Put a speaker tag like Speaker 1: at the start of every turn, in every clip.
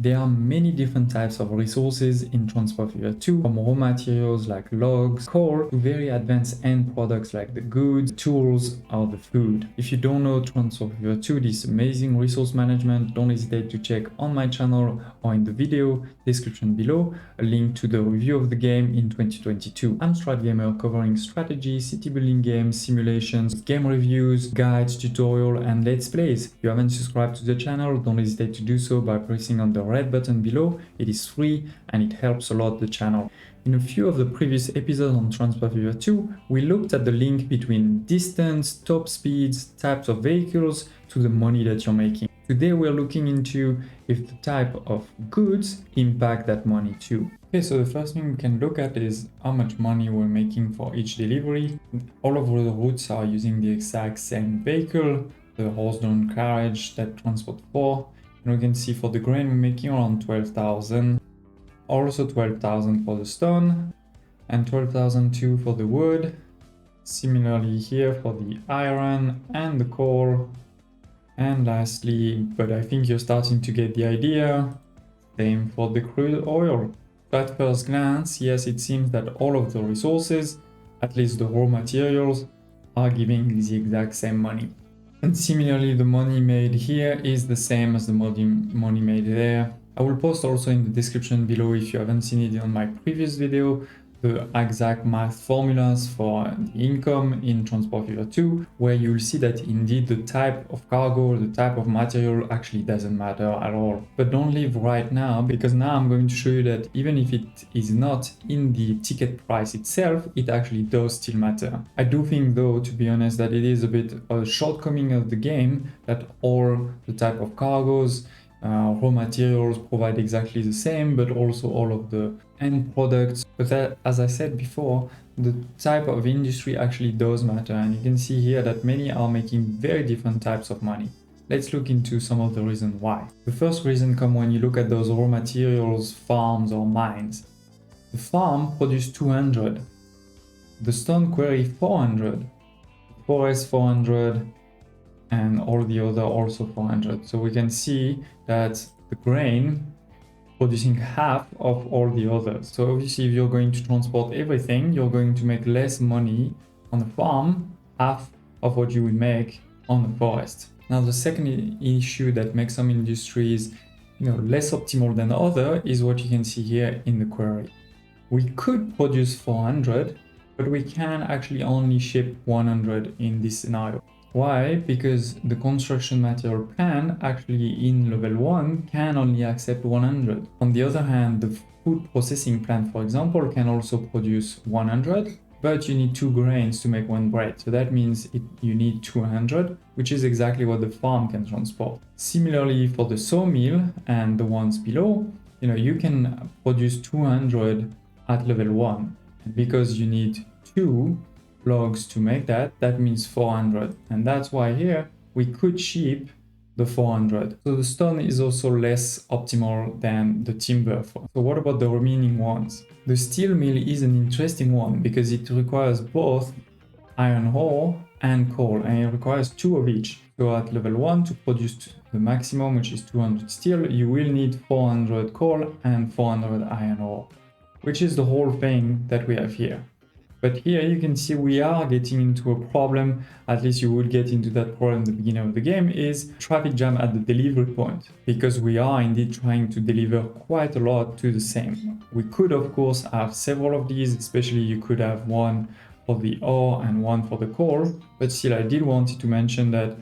Speaker 1: There are many different types of resources in Transport Fever 2, from raw materials like logs, coal, to very advanced end products like the goods, tools, or the food. If you don't know Transport Fever 2, this amazing resource management, don't hesitate to check on my channel or in the video description below a link to the review of the game in 2022. I'm StratGamer, covering strategy, city building games, simulations, game reviews, guides, tutorial, and let's plays. If you haven't subscribed to the channel, don't hesitate to do so by pressing on the red button below. It is free and it helps a lot the channel. In a few of the previous episodes on Transport Fever 2, we looked at the link between distance, top speeds, types of vehicles to the money that you're making. Today we're looking into if the type of goods impact that money too. Okay, so the first thing we can look at is how much money we're making for each delivery. All of the routes are using the exact same vehicle, the horse-drawn carriage that transport 4. And we can see for the grain we're making around 12,000, also 12,000 for the stone, and 12,002 for the wood. Similarly here for the iron and the coal. And lastly, but I think you're starting to get the idea, same for the crude oil. At first glance, yes, it seems that all of the resources, at least the raw materials, are giving the exact same money. And similarly, the money made here is the same as the money made there. I will post also in the description below, if you haven't seen it on my previous video, the exact math formulas for the income in Transport Fever 2, where you'll see that indeed the type of cargo, the type of material actually doesn't matter at all. But don't leave right now, because now I'm going to show you that even if it is not in the ticket price itself, it actually does still matter. I do think though, to be honest, that it is a bit a shortcoming of the game that all the type of cargoes, raw materials provide exactly the same, but also all of the end products. But that, as I said before, the type of industry actually does matter, and you can see here that many are making very different types of money. Let's look into some of the reasons why. The first reason comes when you look at those raw materials, farms or mines. The farm produces 200, the stone quarry 400, the forest 400, and all the other also 400. So we can see that the grain producing half of all the others. So obviously if you're going to transport everything, you're going to make less money on the farm, half of what you would make on the forest. Now the second issue that makes some industries less optimal than other is what you can see here in the quarry. We could produce 400, but we can actually only ship 100 in this scenario. Why? Because the construction material plan actually in level 1 can only accept 100. On the other hand, the food processing plant, for example, can also produce 100, but you need 2 grains to make 1 bread. So that means you need 200, which is exactly what the farm can transport. Similarly, for the sawmill and the ones below, you can produce 200 at level 1. And because you need 2 logs to make that means 400, and that's why here we could ship the 400. So the stone is also less optimal than the timber. So what about the remaining ones? The steel mill is an interesting one because it requires both iron ore and coal, and it requires 2 of each. So at level 1, to produce the maximum, which is 200 steel, you will need 400 coal and 400 iron ore, which is the whole thing that we have here. But here you can see we are getting into a problem, at least you would get into that problem at the beginning of the game, is traffic jam at the delivery point, because we are indeed trying to deliver quite a lot to the same. We could of course have several of these, especially you could have one for the ore and one for the coal, but still I did want to mention that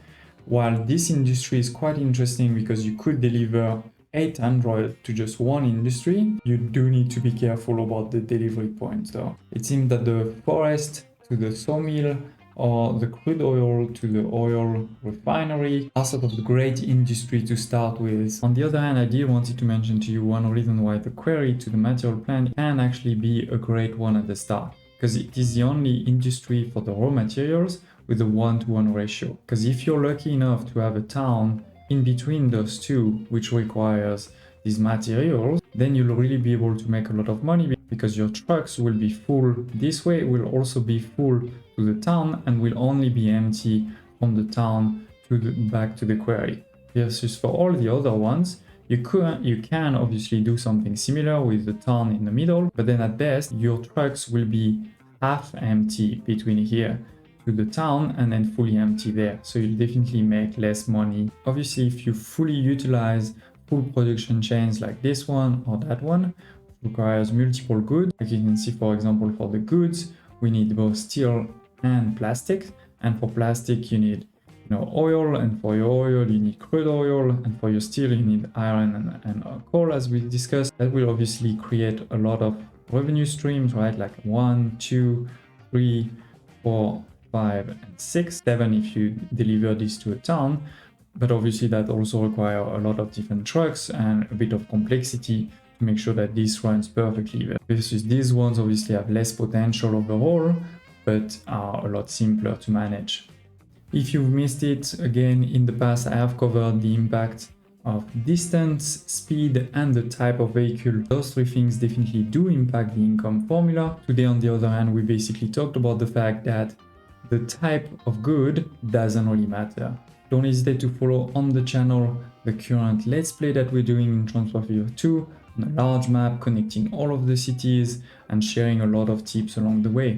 Speaker 1: while this industry is quite interesting because you could deliver 800 to just one industry, you do need to be careful about the delivery points though. It seems that the forest to the sawmill or the crude oil to the oil refinery are sort of the great industry to start with. On the other hand, I did wanted to mention to you one reason why the quarry to the material plant can actually be a great one at the start, because it is the only industry for the raw materials with a 1-to-1 ratio. Because if you're lucky enough to have a town in between those two, which requires these materials, then you'll really be able to make a lot of money because your trucks will be full this way, will also be full to the town, and will only be empty from the town to back to the quarry. Versus for all the other ones, You can obviously do something similar with the town in the middle, but then at best, your trucks will be half empty between here to the town and then fully empty there. So you'll definitely make less money. Obviously, if you fully utilize full production chains like this one or that one, requires multiple goods. Like you can see, for example, for the goods, we need both steel and plastic. And for plastic, you need oil, and for your oil, you need crude oil, and for your steel, you need iron and coal, as we discussed. That will obviously create a lot of revenue streams, right? Like 1, 2, 3, 4, 5, and 6, 7 if you deliver this to a town. But obviously that also requires a lot of different trucks and a bit of complexity to make sure that this runs perfectly. Versus these ones obviously have less potential overall, but are a lot simpler to manage. If you've missed it, again, in the past I have covered the impact of distance, speed, and the type of vehicle. Those three things definitely do impact the income formula. Today, on the other hand, we basically talked about the fact that the type of good doesn't really matter. Don't hesitate to follow on the channel the current Let's Play that we're doing in Transport Fever 2 on a large map connecting all of the cities and sharing a lot of tips along the way.